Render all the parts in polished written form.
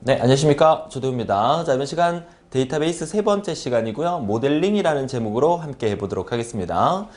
네, 안녕하십니까. 조도우입니다. 자, 이번 시간 데이터베이스 세 번째 시간이고요. 모델링이라는 제목으로 함께 해보도록 하겠습니다.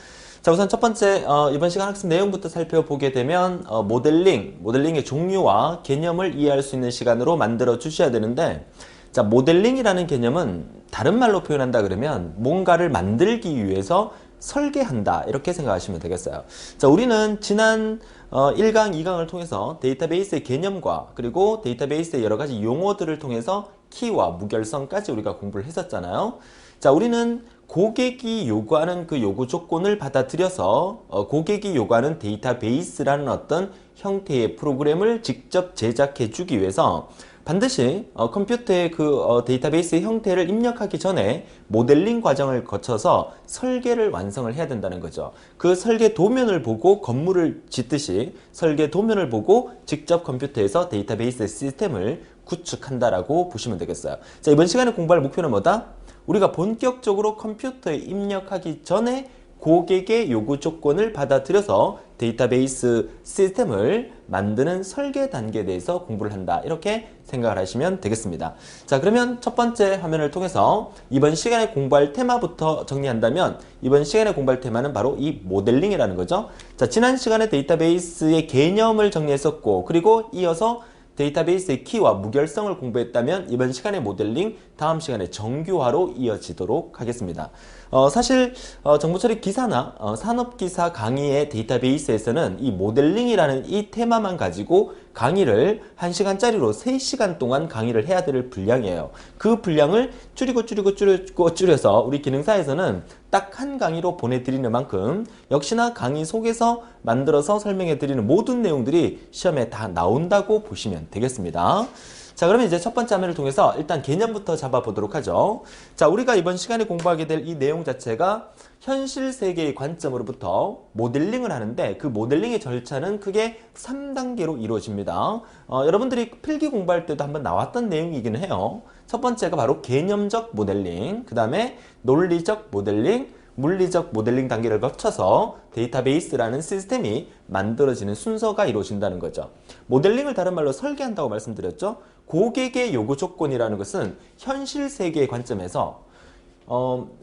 자, 우선 첫 번째, 이번 시간 학습 내용부터 살펴보게 되면, 모델링의 종류와 개념을 이해할 수 있는 시간으로 만들어 주셔야 되는데, 자, 모델링이라는 개념은 다른 말로 표현한다 그러면 뭔가를 만들기 위해서 설계한다 이렇게 생각하시면 되겠어요. 자, 우리는 지난 1강, 2강을 통해서 데이터베이스의 개념과 그리고 데이터베이스의 여러 가지 용어들을 통해서 키와 무결성까지 우리가 공부를 했었잖아요. 자, 우리는 고객이 요구하는 그 요구 조건을 받아들여서 고객이 요구하는 데이터베이스라는 어떤 형태의 프로그램을 직접 제작해 주기 위해서 반드시 컴퓨터의 그 데이터베이스의 형태를 입력하기 전에 모델링 과정을 거쳐서 설계를 완성을 해야 된다는 거죠. 그 설계 도면을 보고 건물을 짓듯이 설계 도면을 보고 직접 컴퓨터에서 데이터베이스 시스템을 구축한다라고 보시면 되겠어요. 자, 이번 시간에 공부할 목표는 뭐다? 우리가 본격적으로 컴퓨터에 입력하기 전에 고객의 요구 조건을 받아들여서 데이터베이스 시스템을 만드는 설계 단계에 대해서 공부를 한다. 이렇게 생각을 하시면 되겠습니다. 자, 그러면 첫 번째 화면을 통해서 이번 시간에 공부할 테마부터 정리한다면 이번 시간에 공부할 테마는 바로 이 모델링이라는 거죠. 자, 지난 시간에 데이터베이스의 개념을 정리했었고 그리고 이어서 데이터베이스의 키와 무결성을 공부했다면 이번 시간의 모델링, 다음 시간에 정규화로 이어지도록 하겠습니다. 사실 정보처리 기사나 산업기사 강의의 데이터베이스에서는 이 모델링이라는 이 테마만 가지고 강의를 1시간짜리로 3시간 동안 강의를 해야 될 분량이에요. 그 분량을 줄여서 우리 기능사에서는 딱 한 강의로 보내드리는 만큼 역시나 강의 속에서 만들어서 설명해 드리는 모든 내용들이 시험에 다 나온다고 보시면 되겠습니다. 자, 그러면 이제 첫 번째 화면을 통해서 일단 개념부터 잡아보도록 하죠. 자, 우리가 이번 시간에 공부하게 될 이 내용 자체가 현실 세계의 관점으로부터 모델링을 하는데 그 모델링의 절차는 크게 3단계로 이루어집니다. 여러분들이 필기 공부할 때도 한번 나왔던 내용이기는 해요. 첫 번째가 바로 개념적 모델링, 그 다음에 논리적 모델링, 물리적 모델링 단계를 거쳐서 데이터베이스라는 시스템이 만들어지는 순서가 이루어진다는 거죠. 모델링을 다른 말로 설계한다고 말씀드렸죠. 고객의 요구 조건이라는 것은 현실 세계의 관점에서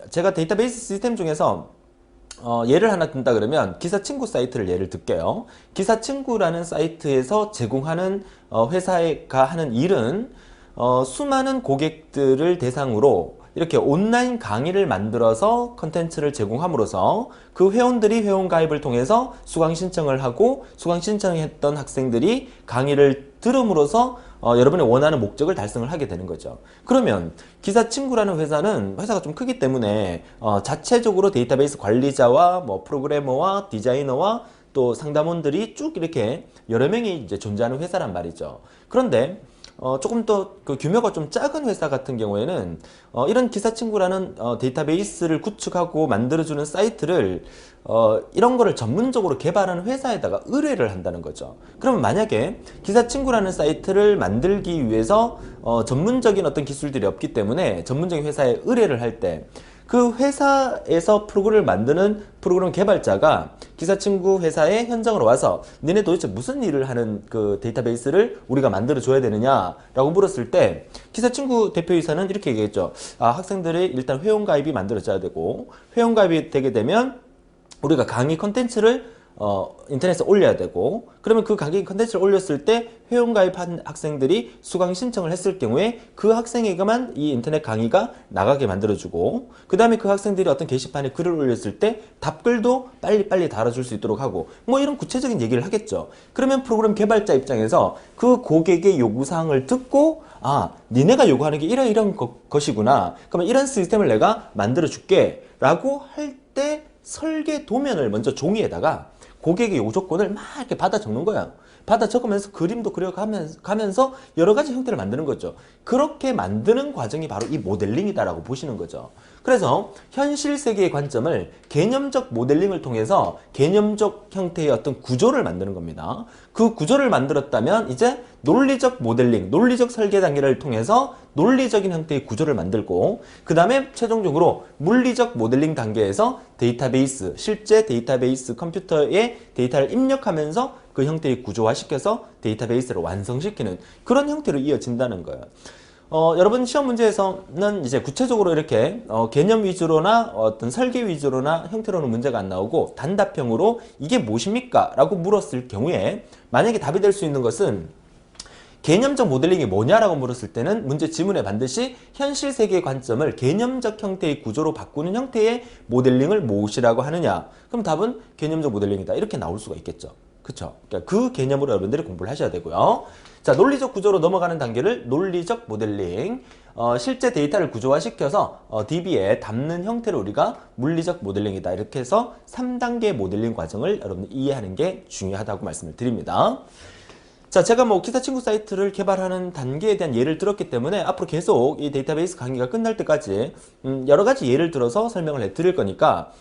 제가 데이터베이스 시스템 중에서 예를 하나 든다 그러면 기사친구 사이트를 예를 들게요. 기사친구라는 사이트에서 제공하는 회사가 하는 일은 수많은 고객들을 대상으로 이렇게 온라인 강의를 만들어서 컨텐츠를 제공함으로써 그 회원들이 회원가입을 통해서 수강 신청을 하고 수강 신청했던 학생들이 강의를 들음으로써 여러분의 원하는 목적을 달성을 하게 되는 거죠. 그러면 기사친구라는 회사가 좀 크기 때문에 자체적으로 데이터베이스 관리자와 뭐 프로그래머와 디자이너와 또 상담원들이 쭉 이렇게 여러 명이 이제 존재하는 회사란 말이죠. 그런데 조금 더 그 규모가 좀 작은 회사 같은 경우에는 이런 기사친구라는 데이터베이스를 구축하고 만들어주는 사이트를 이런 거를 전문적으로 개발하는 회사에다가 의뢰를 한다는 거죠. 그러면 만약에 기사친구라는 사이트를 만들기 위해서 전문적인 어떤 기술들이 없기 때문에 전문적인 회사에 의뢰를 할 때 그 회사에서 프로그램을 만드는 프로그램 개발자가 기사친구 회사에 현장으로 와서 니네 도대체 무슨 일을 하는 그 데이터베이스를 우리가 만들어 줘야 되느냐라고 물었을 때 기사친구 대표이사는 이렇게 얘기했죠. 학생들이 일단 회원가입이 만들어져야 되고 회원가입이 되게 되면 우리가 강의 컨텐츠를 인터넷에 올려야 되고 그러면 그 강의 컨텐츠를 올렸을 때 회원가입한 학생들이 수강 신청을 했을 경우에 그 학생에게만 이 인터넷 강의가 나가게 만들어주고 그 다음에 그 학생들이 어떤 게시판에 글을 올렸을 때 답글도 빨리빨리 달아줄 수 있도록 하고 뭐 이런 구체적인 얘기를 하겠죠. 그러면 프로그램 개발자 입장에서 그 고객의 요구사항을 듣고 니네가 요구하는 게 이런 것이구나. 그러면 이런 시스템을 내가 만들어 줄게 라고 할 때 설계 도면을 먼저 종이에다가 고객의 요구 조건을 막 이렇게 받아 적는 거야. 받아 적으면서 그림도 그려가면서 여러 가지 형태를 만드는 거죠. 그렇게 만드는 과정이 바로 이 모델링이다라고 보시는 거죠. 그래서 현실 세계의 관점을 개념적 모델링을 통해서 개념적 형태의 어떤 구조를 만드는 겁니다. 그 구조를 만들었다면 이제 논리적 모델링, 논리적 설계 단계를 통해서 논리적인 형태의 구조를 만들고 그 다음에 최종적으로 물리적 모델링 단계에서 데이터베이스, 실제 데이터베이스 컴퓨터에 데이터를 입력하면서 그 형태의 구조화시켜서 데이터베이스를 완성시키는 그런 형태로 이어진다는 거예요. 여러분 시험 문제에서는 이제 구체적으로 이렇게 개념 위주로나 어떤 설계 위주로나 형태로는 문제가 안 나오고 단답형으로 이게 무엇입니까? 라고 물었을 경우에 만약에 답이 될 수 있는 것은 개념적 모델링이 뭐냐라고 물었을 때는 문제 지문에 반드시 현실 세계의 관점을 개념적 형태의 구조로 바꾸는 형태의 모델링을 무엇이라고 하느냐. 그럼 답은 개념적 모델링이다. 이렇게 나올 수가 있겠죠. 그쵸? 그러니까 그 개념으로 여러분들이 공부를 하셔야 되고요. 자, 논리적 구조로 넘어가는 단계를 논리적 모델링. 실제 데이터를 구조화시켜서 DB에 담는 형태를 우리가 물리적 모델링이다. 이렇게 해서 3단계 모델링 과정을 여러분들 이해하는 게 중요하다고 말씀을 드립니다. 자, 제가 뭐 기사 친구 사이트를 개발하는 단계에 대한 예를 들었기 때문에 앞으로 계속 이 데이터베이스 강의가 끝날 때까지 여러 가지 예를 들어서 설명을 해 드릴 거니까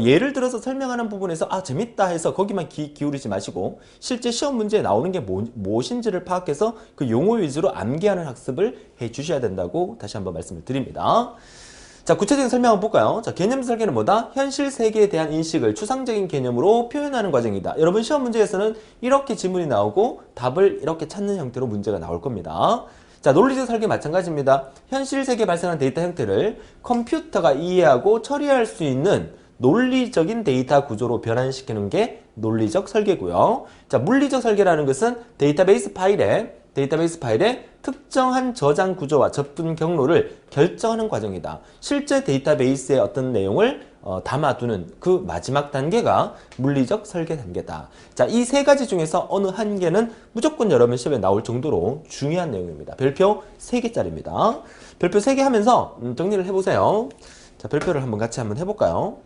예를 들어서 설명하는 부분에서 아 재밌다 해서 거기만 기울이지 마시고 실제 시험 문제에 나오는 게 무엇인지를 파악해서 그 용어 위주로 암기하는 학습을 해 주셔야 된다고 다시 한번 말씀을 드립니다. 자, 구체적인 설명 한번 볼까요? 자, 개념 설계는 뭐다? 현실 세계에 대한 인식을 추상적인 개념으로 표현하는 과정이다. 여러분 시험 문제에서는 이렇게 지문이 나오고 답을 이렇게 찾는 형태로 문제가 나올 겁니다. 자, 논리적 설계 마찬가지입니다. 현실 세계에 발생한 데이터 형태를 컴퓨터가 이해하고 처리할 수 있는 논리적인 데이터 구조로 변환시키는 게 논리적 설계고요. 자, 물리적 설계라는 것은 데이터베이스 파일에 특정한 저장 구조와 접근 경로를 결정하는 과정이다. 실제 데이터베이스의 어떤 내용을 담아두는 그 마지막 단계가 물리적 설계 단계다. 자, 이 세 가지 중에서 어느 한 개는 무조건 여러분 시험에 나올 정도로 중요한 내용입니다. 별표 3개짜리입니다. 별표 3개 하면서 정리를 해보세요. 자, 별표를 한번 같이 한번 해볼까요?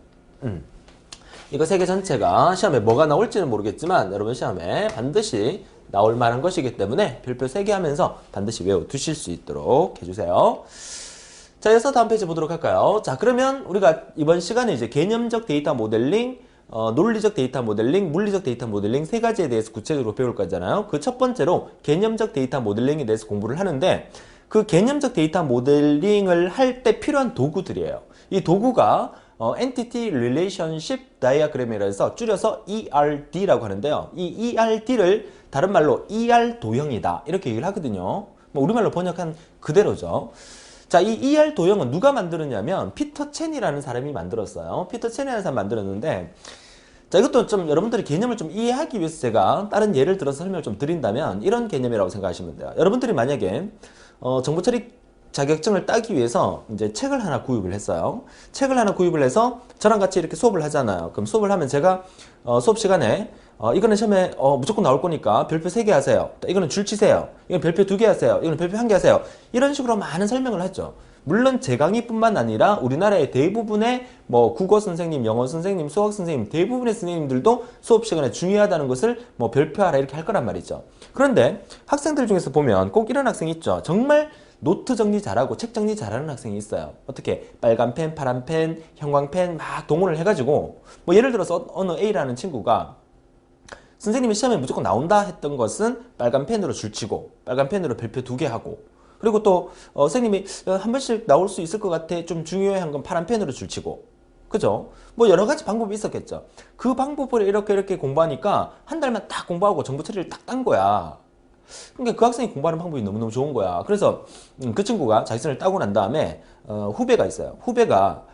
이거 3개 전체가 시험에 뭐가 나올지는 모르겠지만 여러분 시험에 반드시 나올 만한 것이기 때문에 별표 3개 하면서 반드시 외워두실 수 있도록 해주세요. 자, 이어서 다음 페이지 보도록 할까요? 자, 그러면 우리가 이번 시간에 이제 개념적 데이터 모델링, 논리적 데이터 모델링, 물리적 데이터 모델링 세 가지에 대해서 구체적으로 배울 거잖아요. 그 첫 번째로 개념적 데이터 모델링에 대해서 공부를 하는데 그 개념적 데이터 모델링을 할 때 필요한 도구들이에요. 이 도구가 Entity Relationship Diagram이라 해서 줄여서 ERD라고 하는데요. 이 ERD를 다른 말로 ER 도형이다. 이렇게 얘기를 하거든요. 뭐 우리말로 번역한 그대로죠. 자, 이 ER 도형은 누가 만들었냐면 피터 첸이라는 사람이 만들었어요. 피터 첸이라는 사람이 만들었는데 자, 이것도 좀 여러분들이 개념을 좀 이해하기 위해서 제가 다른 예를 들어서 설명을 좀 드린다면 이런 개념이라고 생각하시면 돼요. 여러분들이 만약에 정보 처리 자격증을 따기 위해서 이제 책을 하나 구입을 했어요. 책을 하나 구입을 해서 저랑 같이 이렇게 수업을 하잖아요. 그럼 수업을 하면 제가 수업 시간에 이거는 시험에 무조건 나올 거니까 별표 3개 하세요. 이거는 줄 치세요. 이건 별표 2개 하세요. 이거는 별표 1개 하세요. 이런 식으로 많은 설명을 하죠. 물론 제 강의뿐만 아니라 우리나라의 대부분의 뭐 국어 선생님, 영어 선생님, 수학 선생님 대부분의 선생님들도 수업 시간에 중요하다는 것을 뭐 별표하라 이렇게 할 거란 말이죠. 그런데 학생들 중에서 보면 꼭 이런 학생이 있죠. 정말 노트 정리 잘하고 책 정리 잘하는 학생이 있어요. 어떻게 빨간 펜, 파란 펜, 형광펜 막 동원을 해가지고 뭐 예를 들어서 어느 A라는 친구가 선생님이 시험에 무조건 나온다 했던 것은 빨간 펜으로 줄치고 빨간 펜으로 별표 2개 하고 그리고 또 선생님이 한 번씩 나올 수 있을 것 같아 좀 중요한 건 파란 펜으로 줄치고 그죠? 뭐 여러 가지 방법이 있었겠죠. 그 방법을 이렇게 공부하니까 한 달만 딱 공부하고 정보 처리를 딱 딴 거야. 그러니까 그 학생이 공부하는 방법이 너무너무 좋은 거야. 그래서 그 친구가 자격증을 따고 난 다음에 후배가 있어요. 후배가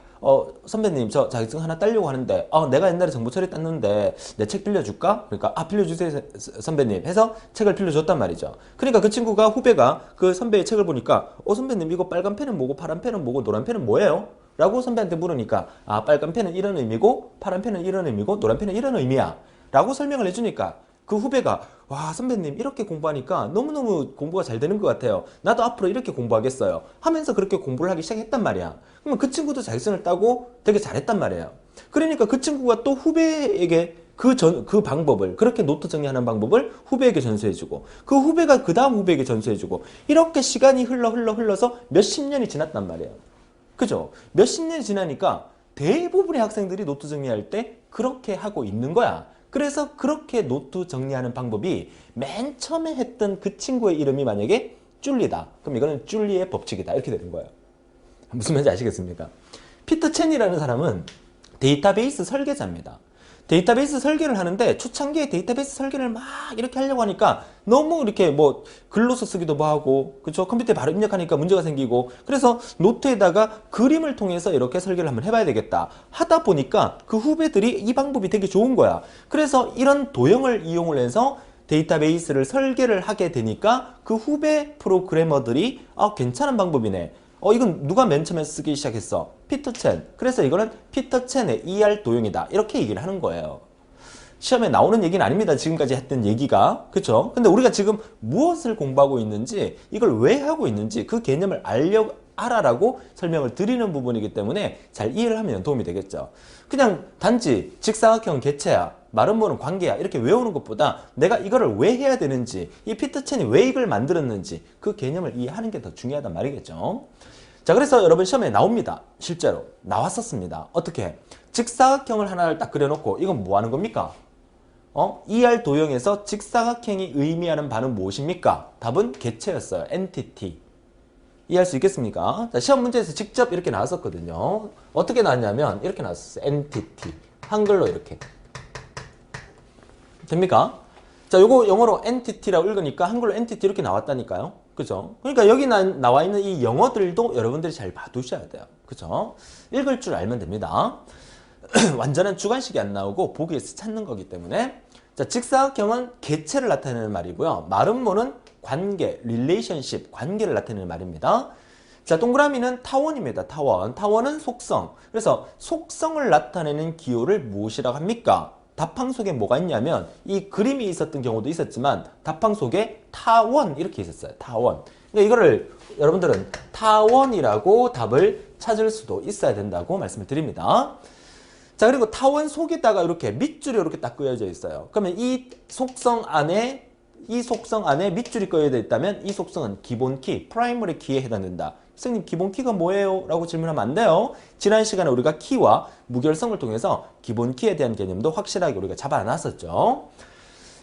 선배님 저 자격증 하나 따려고 하는데 내가 옛날에 정보 처리 땄는데 내 책 빌려줄까? 그러니까 빌려주세요 선배님 해서 책을 빌려줬단 말이죠. 그러니까 그 친구가 후배가 그 선배의 책을 보니까 선배님 이거 빨간 펜은 뭐고 파란 펜은 뭐고 노란 펜은 뭐예요? 라고 선배한테 물으니까 빨간 펜은 이런 의미고 파란 펜은 이런 의미고 노란 펜은 이런 의미야 라고 설명을 해주니까 그 후배가 와 선배님 이렇게 공부하니까 너무너무 공부가 잘 되는 것 같아요. 나도 앞으로 이렇게 공부하겠어요. 하면서 그렇게 공부를 하기 시작했단 말이야. 그러면 그 친구도 자격증을 따고 되게 잘했단 말이에요. 그러니까 그 친구가 또 후배에게 그 방법을 그렇게 노트 정리하는 방법을 후배에게 전수해주고 그 후배가 그 다음 후배에게 전수해주고 이렇게 시간이 흘러서 몇십 년이 지났단 말이에요. 그죠? 몇십 년이 지나니까 대부분의 학생들이 노트 정리할 때 그렇게 하고 있는 거야. 그래서 그렇게 노트 정리하는 방법이 맨 처음에 했던 그 친구의 이름이 만약에 줄리다. 그럼 이거는 줄리의 법칙이다. 이렇게 되는 거예요. 무슨 말인지 아시겠습니까? 피터 첸이라는 사람은 데이터베이스 설계자입니다. 데이터베이스 설계를 하는데 초창기에 데이터베이스 설계를 막 이렇게 하려고 하니까 너무 이렇게 뭐 글로서 쓰기도 뭐하고 그쵸 컴퓨터에 바로 입력하니까 문제가 생기고 그래서 노트에다가 그림을 통해서 이렇게 설계를 한번 해봐야 되겠다 하다 보니까 그 후배들이 이 방법이 되게 좋은 거야. 그래서 이런 도형을 이용을 해서 데이터베이스를 설계를 하게 되니까 그 후배 프로그래머들이 괜찮은 방법이네. 이건 누가 맨 처음에 쓰기 시작했어? 피터 첸. 그래서 이거는 피터 첸의 ER 도형이다. 이렇게 얘기를 하는 거예요. 시험에 나오는 얘기는 아닙니다. 지금까지 했던 얘기가. 그쵸? 근데 우리가 지금 무엇을 공부하고 있는지, 이걸 왜 하고 있는지 그 개념을 알아라고 설명을 드리는 부분이기 때문에 잘 이해를 하면 도움이 되겠죠. 그냥 단지 직사각형 개체야, 마름모는 관계야 이렇게 외우는 것보다 내가 이거를 왜 해야 되는지, 이 피터 첸이 왜 이걸 만들었는지 그 개념을 이해하는 게 더 중요하단 말이겠죠. 자, 그래서 여러분 시험에 나옵니다. 실제로 나왔었습니다. 어떻게? 직사각형을 하나를 딱 그려놓고 이건 뭐 하는 겁니까? ER 도형에서 직사각형이 의미하는 바는 무엇입니까? 답은 개체였어요. entity. 이해할 수 있겠습니까? 자, 시험 문제에서 직접 이렇게 나왔었거든요. 어떻게 나왔냐면 이렇게 나왔어요. entity. 한글로 이렇게. 됩니까? 자, 요거 영어로 entity라고 읽으니까 한글로 entity 이렇게 나왔다니까요. 그죠? 그러니까 여기 나와 있는 이 영어들도 여러분들이 잘 봐두셔야 돼요. 그죠? 읽을 줄 알면 됩니다. 완전한 주관식이 안 나오고 보기에서 찾는 거기 때문에. 자, 직사각형은 개체를 나타내는 말이고요. 마름모는 관계, relationship, 관계를 나타내는 말입니다. 자, 동그라미는 타원입니다. 타원. 타원은 속성. 그래서 속성을 나타내는 기호를 무엇이라고 합니까? 답항 속에 뭐가 있냐면 이 그림이 있었던 경우도 있었지만 답항 속에 타원 이렇게 있었어요. 타원. 그러니까 이거를 여러분들은 타원이라고 답을 찾을 수도 있어야 된다고 말씀을 드립니다. 자, 그리고 타원 속에다가 이렇게 밑줄이 이렇게 딱 그어져 있어요. 그러면 이 속성 안에 밑줄이 그어져 있다면 이 속성은 기본 키, 프라이머리 키에 해당된다. 선생님 기본 키가 뭐예요? 라고 질문하면 안 돼요. 지난 시간에 우리가 키와 무결성을 통해서 기본 키에 대한 개념도 확실하게 우리가 잡아놨었죠.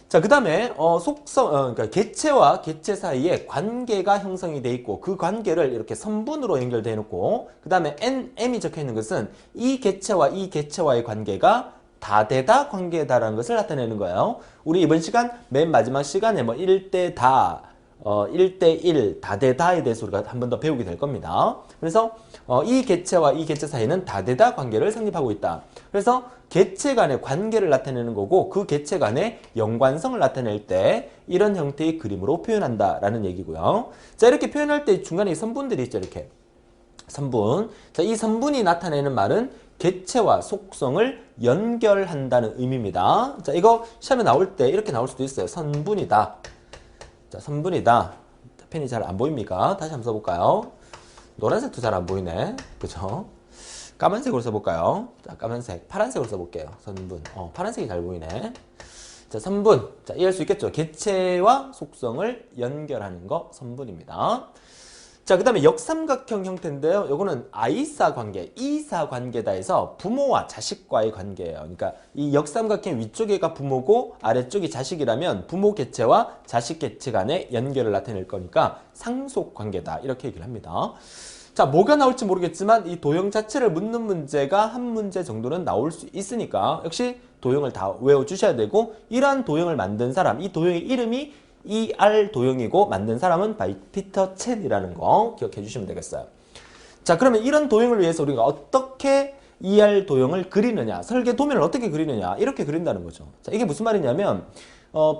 자, 그 다음에 그러니까 개체와 개체 사이에 관계가 형성이 돼 있고 그 관계를 이렇게 선분으로 연결돼 놓고 그 다음에 M이 적혀 있는 것은 이 개체와 이 개체와의 관계가 다대다 관계다라는 것을 나타내는 거예요. 우리 이번 시간 맨 마지막 시간에 뭐 1대 다 1대1 다대다에 대해서 우리가 한 번 더 배우게 될 겁니다. 그래서 이 개체와 이 개체 사이는 다대다 관계를 성립하고 있다. 그래서 개체 간의 관계를 나타내는 거고 그 개체 간의 연관성을 나타낼 때 이런 형태의 그림으로 표현한다 라는 얘기고요. 자, 이렇게 표현할 때 중간에 이 선분들이 있죠. 이렇게 선분. 자, 이 선분이 나타내는 말은 개체와 속성을 연결한다는 의미입니다. 자, 이거 시험에 나올 때 이렇게 나올 수도 있어요. 선분이다. 자, 선분이다. 펜이 잘 안 보입니까? 다시 한번 써볼까요? 노란색도 잘 안 보이네. 그죠? 까만색으로 써볼까요? 자, 까만색. 파란색으로 써볼게요. 선분. 파란색이 잘 보이네. 자, 선분. 자, 이해할 수 있겠죠? 개체와 속성을 연결하는 거 선분입니다. 자, 그 다음에 역삼각형 형태인데요. 요거는 아이사 관계, 이사 관계다 해서 부모와 자식과의 관계예요. 그러니까 이 역삼각형 위쪽에가 부모고 아래쪽이 자식이라면 부모 개체와 자식 개체 간의 연결을 나타낼 거니까 상속 관계다. 이렇게 얘기를 합니다. 자, 뭐가 나올지 모르겠지만 이 도형 자체를 묻는 문제가 한 문제 정도는 나올 수 있으니까 역시 도형을 다 외워주셔야 되고 이러한 도형을 만든 사람, 이 도형의 이름이 ER 도형이고 만든 사람은 피터 첸이라는 거 기억해 주시면 되겠어요. 자, 그러면 이런 도형을 위해서 우리가 어떻게 ER 도형을 그리느냐, 설계 도면을 어떻게 그리느냐 이렇게 그린다는 거죠. 자, 이게 무슨 말이냐면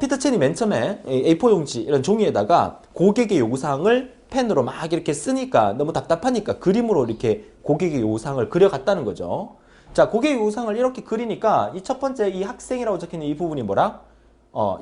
피터 첸이 맨 처음에 A4 용지 이런 종이에다가 고객의 요구사항을 펜으로 막 이렇게 쓰니까 너무 답답하니까 그림으로 이렇게 고객의 요구사항을 그려갔다는 거죠. 자, 고객의 요구사항을 이렇게 그리니까 이 첫 번째 이 학생이라고 적혀있는 이 부분이 뭐라?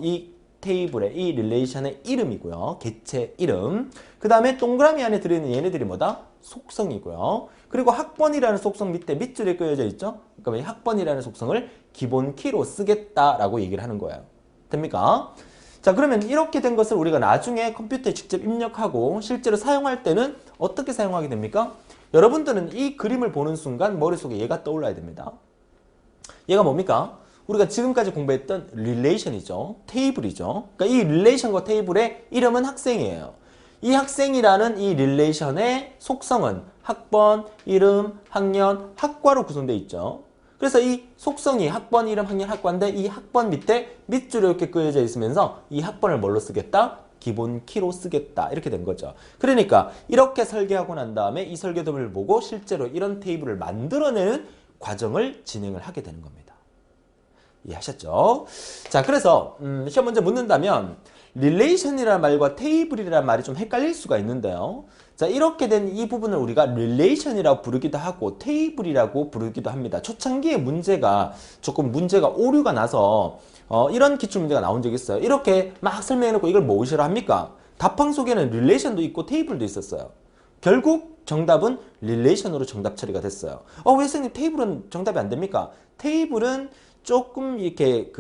이 테이블의 이 릴레이션의 이름이고요. 개체 이름. 그 다음에 동그라미 안에 들어있는 얘네들이 뭐다? 속성이고요. 그리고 학번이라는 속성 밑에 밑줄에 그려져 있죠? 그러니까 이 학번이라는 속성을 기본 키로 쓰겠다라고 얘기를 하는 거예요. 됩니까? 자, 그러면 이렇게 된 것을 우리가 나중에 컴퓨터에 직접 입력하고 실제로 사용할 때는 어떻게 사용하게 됩니까? 여러분들은 이 그림을 보는 순간 머릿속에 얘가 떠올라야 됩니다. 얘가 뭡니까? 우리가 지금까지 공부했던 릴레이션이죠. 테이블이죠. 그러니까 이 릴레이션과 테이블의 이름은 학생이에요. 이 학생이라는 이 릴레이션의 속성은 학번, 이름, 학년, 학과로 구성되어 있죠. 그래서 이 속성이 학번, 이름, 학년, 학과인데 이 학번 밑에 밑줄이 이렇게 그어져 있으면서 이 학번을 뭘로 쓰겠다? 기본 키로 쓰겠다. 이렇게 된 거죠. 그러니까 이렇게 설계하고 난 다음에 이 설계도를 보고 실제로 이런 테이블을 만들어내는 과정을 진행을 하게 되는 겁니다. 이해하셨죠? 자, 그래서 시험 문제 묻는다면 릴레이션이라는 말과 테이블이라는 말이 좀 헷갈릴 수가 있는데요. 자, 이렇게 된 이 부분을 우리가 릴레이션이라고 부르기도 하고 테이블이라고 부르기도 합니다. 초창기에 조금 문제가 오류가 나서 이런 기출문제가 나온 적이 있어요. 이렇게 막 설명해놓고 이걸 무엇이라 합니까? 답방 속에는 릴레이션도 있고 테이블도 있었어요. 결국 정답은 릴레이션으로 정답 처리가 됐어요. 왜 선생님 테이블은 정답이 안 됩니까? 테이블은 조금 이렇게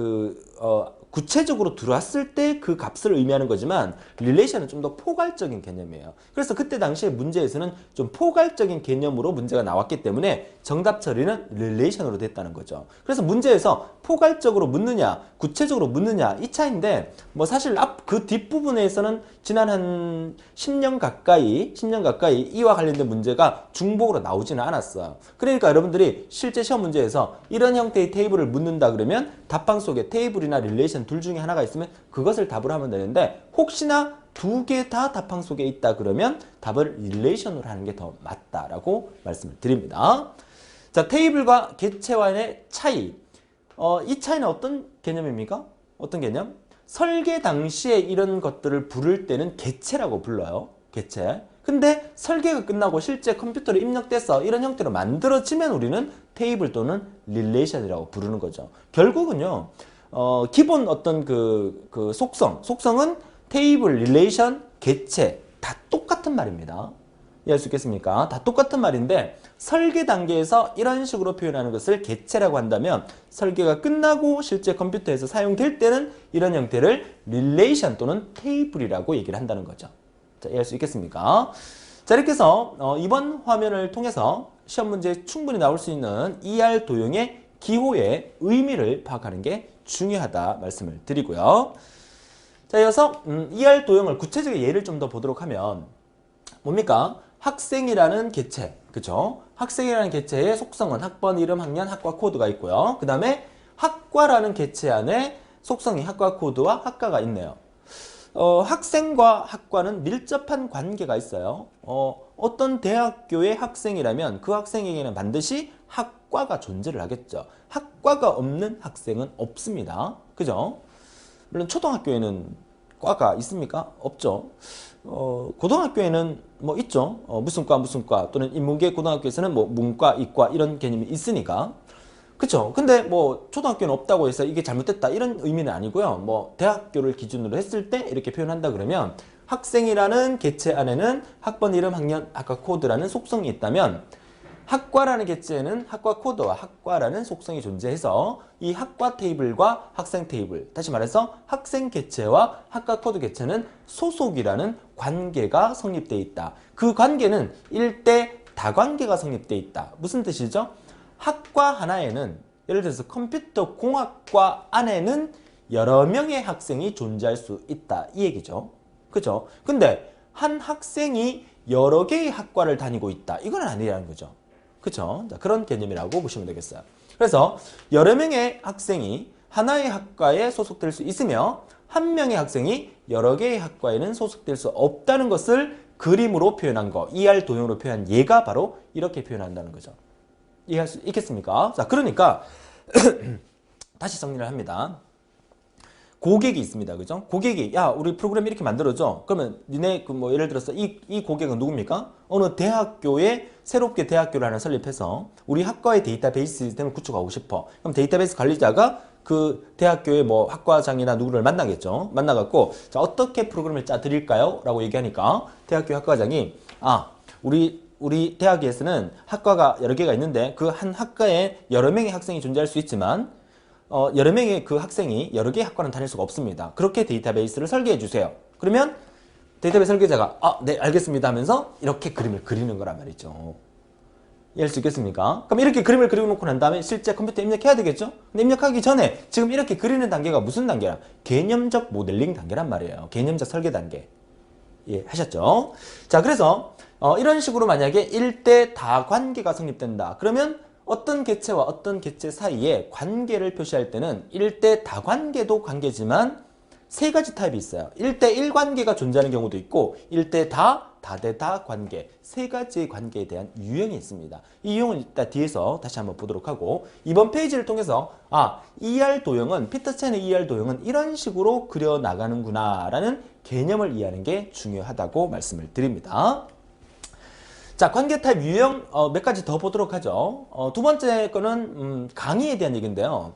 구체적으로 들어왔을 때 그 값을 의미하는 거지만 릴레이션은 좀 더 포괄적인 개념이에요. 그래서 그때 당시에 문제에서는 좀 포괄적인 개념으로 문제가 나왔기 때문에 정답 처리는 릴레이션으로 됐다는 거죠. 그래서 문제에서 포괄적으로 묻느냐 구체적으로 묻느냐 이 차이인데 뭐 사실 그 뒷부분에서는 지난 한 10년 가까이 이와 관련된 문제가 중복으로 나오지는 않았어요. 그러니까 여러분들이 실제 시험 문제에서 이런 형태의 테이블을 묻는다 그러면 답방 속에 테이블이나 릴레이션 둘 중에 하나가 있으면 그것을 답으로 하면 되는데 혹시나 두 개 다 답방 속에 있다 그러면 답을 릴레이션으로 하는 게 더 맞다라고 말씀을 드립니다. 자, 테이블과 객체와의 차이. 이 차이는 어떤 개념입니까? 어떤 개념? 설계 당시에 이런 것들을 부를 때는 객체라고 불러요. 객체. 근데 설계가 끝나고 실제 컴퓨터로 입력돼서 이런 형태로 만들어지면 우리는 테이블 또는 릴레이션이라고 부르는 거죠. 결국은요, 기본 어떤 속성은 테이블, 릴레이션, 객체 다 똑같은 말입니다. 이해할 수 있겠습니까? 다 똑같은 말인데 설계 단계에서 이런 식으로 표현하는 것을 객체라고 한다면 설계가 끝나고 실제 컴퓨터에서 사용될 때는 이런 형태를 릴레이션 또는 테이블이라고 얘기를 한다는 거죠. 자, 이해할 수 있겠습니까? 자, 이렇게 해서 이번 화면을 통해서 시험 문제에 충분히 나올 수 있는 ER 도형의 기호의 의미를 파악하는 게 중요하다 말씀을 드리고요. 자, 이어서 ER 도형을 구체적인 예를 좀 더 보도록 하면 뭡니까? 학생이라는 객체, 그죠? 학생이라는 객체의 속성은 학번, 이름, 학년, 학과 코드가 있고요. 그 다음에 학과라는 객체 안에 속성이 학과 코드와 학과가 있네요. 학생과 학과는 밀접한 관계가 있어요. 어떤 대학교의 학생이라면 그 학생에게는 반드시 학과가 존재를 하겠죠. 학과가 없는 학생은 없습니다. 그죠? 물론 초등학교에는 과가 있습니까? 없죠. 고등학교에는 뭐 있죠. 무슨 과 또는 인문계 고등학교에서는 뭐 문과, 이과 이런 개념이 있으니까. 그쵸? 근데 뭐 초등학교는 없다고 해서 이게 잘못됐다 이런 의미는 아니고요. 뭐 대학교를 기준으로 했을 때 이렇게 표현한다 그러면 학생이라는 객체 안에는 학번, 이름, 학년, 학과 코드라는 속성이 있다면 학과라는 객체에는 학과 코드와 학과라는 속성이 존재해서 이 학과 테이블과 학생 테이블, 다시 말해서 학생 객체와 학과 코드 객체는 소속이라는 관계가 성립되어 있다. 그 관계는 일대 다관계가 성립되어 있다. 무슨 뜻이죠? 학과 하나에는 예를 들어서 컴퓨터 공학과 안에는 여러 명의 학생이 존재할 수 있다. 이 얘기죠. 그죠? 근데 한 학생이 여러 개의 학과를 다니고 있다. 이건 아니라는 거죠. 그쵸? 자, 그런 개념이라고 보시면 되겠어요. 그래서 여러 명의 학생이 하나의 학과에 소속될 수 있으며 한 명의 학생이 여러 개의 학과에는 소속될 수 없다는 것을 그림으로 표현한 거, ER 도형으로 표현한 얘가 바로 이렇게 표현한다는 거죠. 이해할 수 있겠습니까? 자, 그러니까 다시 정리를 합니다. 고객이 있습니다. 그죠? 고객이, 야, 우리 프로그램 이렇게 만들어줘. 그러면 니네 예를 들어서 이 고객은 누굽니까? 어느 대학교에 새롭게 대학교를 하나 설립해서 우리 학과의 데이터베이스 시스템을 구축하고 싶어. 그럼 데이터베이스 관리자가 그 대학교의 뭐 학과장이나 누구를 만나겠죠. 만나갖고 자, 어떻게 프로그램을 짜드릴까요? 라고 얘기하니까 대학교 학과장이 우리 대학에서는 학과가 여러 개가 있는데 그 한 학과에 여러 명의 학생이 존재할 수 있지만 여러 명의 그 학생이 여러 개의 학과는 다닐 수가 없습니다. 그렇게 데이터베이스를 설계해 주세요. 그러면 데이터베이스 설계자가 네 알겠습니다 하면서 이렇게 그림을 그리는 거란 말이죠. 이해할 수 있겠습니까? 그럼 이렇게 그림을 그려놓고 난 다음에 실제 컴퓨터에 입력해야 되겠죠? 근데 입력하기 전에 지금 이렇게 그리는 단계가 무슨 단계야? 개념적 모델링 단계란 말이에요. 개념적 설계 단계. 예, 하셨죠? 자, 그래서 이런 식으로 만약에 일대 다관계가 성립된다. 그러면 어떤 개체와 어떤 개체 사이에 관계를 표시할 때는 1대 다관계도 관계지만 세 가지 타입이 있어요. 1대1 관계가 존재하는 경우도 있고 1대 다대다 관계, 세 가지의 관계에 대한 유형이 있습니다. 이 유형은 이따 뒤에서 다시 한번 보도록 하고 이번 페이지를 통해서 ER 도형은 피터첸의 ER 도형은 이런 식으로 그려나가는구나 라는 개념을 이해하는 게 중요하다고 말씀을 드립니다. 자, 관계 타입 유형 몇 가지 더 보도록 하죠. 두 번째 거는 강의에 대한 얘기인데요.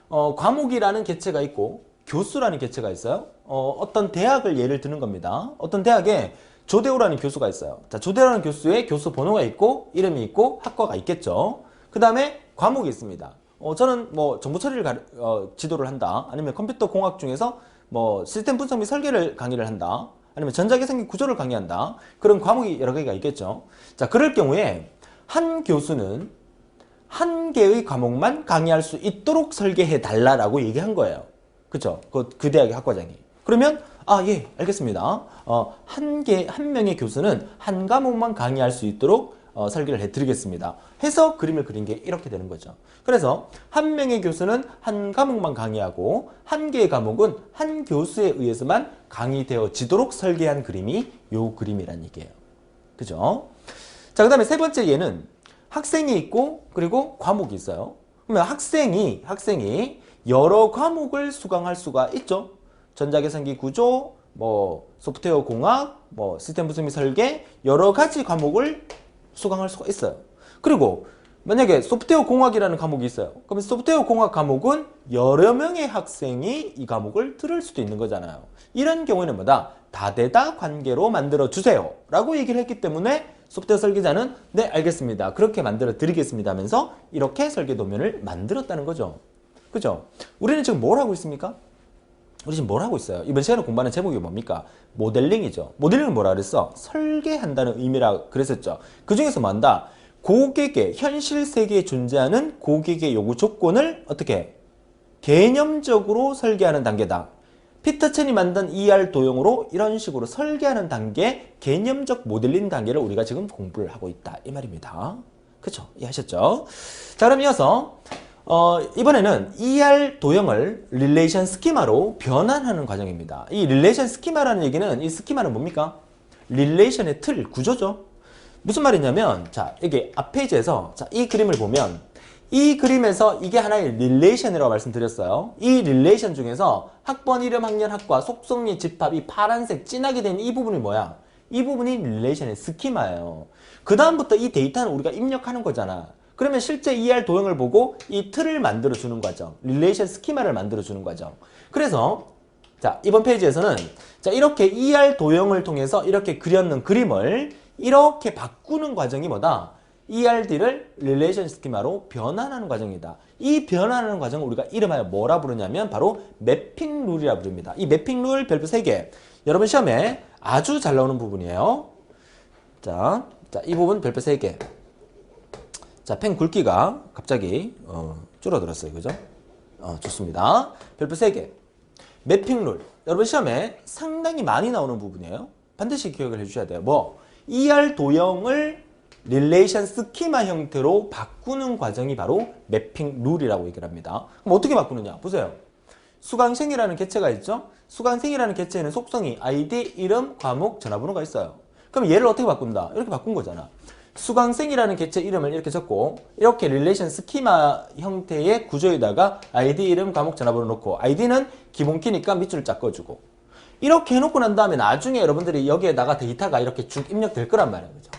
과목이라는 개체가 있고 교수라는 개체가 있어요. 어떤 대학을 예를 드는 겁니다. 어떤 대학에 조대호라는 교수가 있어요. 자, 조대호라는 교수의 교수 번호가 있고 이름이 있고 학과가 있겠죠. 그 다음에 과목이 있습니다. 저는 뭐 정보 처리를 지도를 한다. 아니면 컴퓨터 공학 중에서 뭐 시스템 분석 및 설계를 강의를 한다. 아니면 전자계산기 구조를 강의한다. 그런 과목이 여러 개가 있겠죠. 자, 그럴 경우에 한 교수는 한 개의 과목만 강의할 수 있도록 설계해 달라라고 얘기한 거예요. 그쵸? 그 대학의 학과장이. 그러면 예, 알겠습니다. 한 명의 교수는 한 과목만 강의할 수 있도록 설계를 해드리겠습니다. 해서 그림을 그린 게 이렇게 되는 거죠. 그래서 한 명의 교수는 한 과목만 강의하고 한 개의 과목은 한 교수에 의해서만 강의되어지도록 설계한 그림이 요 그림이란 얘기예요. 그죠? 자, 그 다음에 세 번째 예는 학생이 있고 그리고 과목이 있어요. 그러면 학생이 여러 과목을 수강할 수가 있죠. 전자계산기 구조, 뭐 소프트웨어 공학, 뭐 시스템 분석 및 설계 여러 가지 과목을 수강할 수가 있어요. 그리고 만약에 소프트웨어 공학이라는 과목이 있어요. 그러면 소프트웨어 공학 과목은 여러 명의 학생이 이 과목을 들을 수도 있는 거잖아요. 이런 경우에는 뭐다? 다대다 관계로 만들어 주세요 라고 얘기를 했기 때문에 소프트웨어 설계자는 네, 알겠습니다. 그렇게 만들어 드리겠습니다 하면서 이렇게 설계 도면을 만들었다는 거죠. 그죠? 우리는 지금 뭘 하고 있습니까? 우리 지금 뭘 하고 있어요? 이번 시간에 공부하는 제목이 뭡니까? 모델링이죠. 모델링은 뭐라 그랬어? 설계한다는 의미라 그랬었죠. 그 중에서 뭐 한다? 고객의, 현실 세계에 존재하는 고객의 요구 조건을 어떻게? 개념적으로 설계하는 단계다. 피터첸이 만든 ER 도형으로 이런 식으로 설계하는 단계, 개념적 모델링 단계를 우리가 지금 공부를 하고 있다. 이 말입니다. 그쵸? 이해하셨죠? 자, 그럼 이어서 이번에는 ER 도형을 릴레이션 스키마로 변환하는 과정입니다. 이 릴레이션 스키마라는 얘기는 이 스키마는 뭡니까? 릴레이션의 틀, 구조죠. 무슨 말이냐면 자, 이게 앞 페이지에서 자, 이 그림을 보면 이 그림에서 이게 하나의 릴레이션이라고 말씀드렸어요. 이 릴레이션 중에서 학번, 이름, 학년, 학과, 속성 및 집합 이 파란색 진하게 된 이 부분이 뭐야? 이 부분이 릴레이션의 스키마예요. 그 다음부터 이 데이터는 우리가 입력하는 거잖아. 그러면 실제 ER 도형을 보고 이 틀을 만들어 주는 과정, 릴레이션 스키마를 만들어 주는 과정. 그래서 자, 이번 페이지에서는 자, 이렇게 ER 도형을 통해서 이렇게 그렸는 그림을 이렇게 바꾸는 과정이 뭐다? ERD를 릴레이션 스키마로 변환하는 과정이다. 이 변환하는 과정을 우리가 이름하여 뭐라 부르냐면 바로 매핑 룰이라 부릅니다. 이 매핑 룰 별표 3개. 여러분 시험에 아주 잘 나오는 부분이에요. 자, 이 부분 별표 3개. 자, 펜 굵기가 갑자기 줄어들었어요. 그죠? 좋습니다. 별표 3개. 매핑 룰. 여러분 시험에 상당히 많이 나오는 부분이에요. 반드시 기억을 해주셔야 돼요. 뭐 ER 도형을 릴레이션 스키마 형태로 바꾸는 과정이 바로 매핑 룰이라고 얘기를 합니다. 그럼 어떻게 바꾸느냐? 보세요. 수강생이라는 개체가 있죠? 수강생이라는 개체에는 속성이 아이디, 이름, 과목, 전화번호가 있어요. 그럼 얘를 어떻게 바꾼다? 이렇게 바꾼 거잖아. 수강생이라는 개체 이름을 이렇게 적고 이렇게 릴레이션 스키마 형태의 구조에다가 아이디, 이름, 과목, 전화번호 넣고 아이디는 기본키니까 밑줄을 쫙 꺼주고 이렇게 해놓고 난 다음에 나중에 여러분들이 여기에다가 데이터가 이렇게 쭉 입력될 거란 말이에요. 그죠?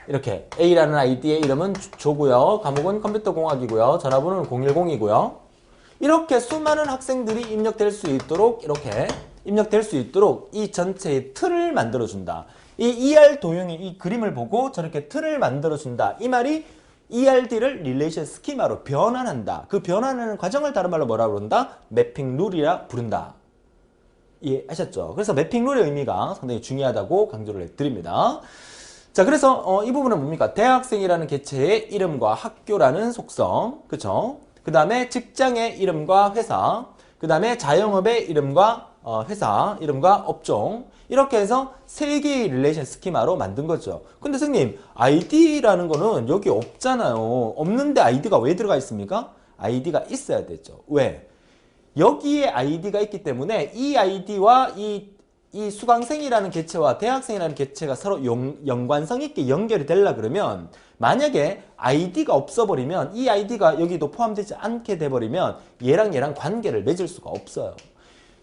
이렇게 A라는 아이디의 이름은 조고요. 과목은 컴퓨터공학이고요. 전화번호는 010이고요. 이렇게 수많은 학생들이 입력될 수 있도록 이렇게 입력될 수 있도록 이 전체의 틀을 만들어준다. 이 ER 도형의 이 그림을 보고 저렇게 틀을 만들어준다. 이 말이 ERD를 릴레이션 스키마로 변환한다. 그 변환하는 과정을 다른 말로 뭐라 부른다? 매핑 룰이라 부른다. 이해하셨죠? 그래서 매핑 룰의 의미가 상당히 중요하다고 강조를 해드립니다. 자, 그래서 이 부분은 뭡니까? 대학생이라는 개체의 이름과 학교라는 속성, 그쵸? 그 다음에 직장의 이름과 회사, 그 다음에 자영업의 이름과 회사 이름과 업종 이렇게 해서 세 개의 릴레이션 스키마로 만든 거죠. 근데 선생님 ID라는 거는 여기 없잖아요. 없는데 ID가 왜 들어가 있습니까? ID가 있어야 되죠. 왜? 여기에 ID가 있기 때문에 이 ID와 이 수강생이라는 개체와 대학생이라는 개체가 서로 연관성 있게 연결이 되려 그러면 만약에 ID가 없어버리면 이 ID가 여기도 포함되지 않게 돼버리면 얘랑 관계를 맺을 수가 없어요.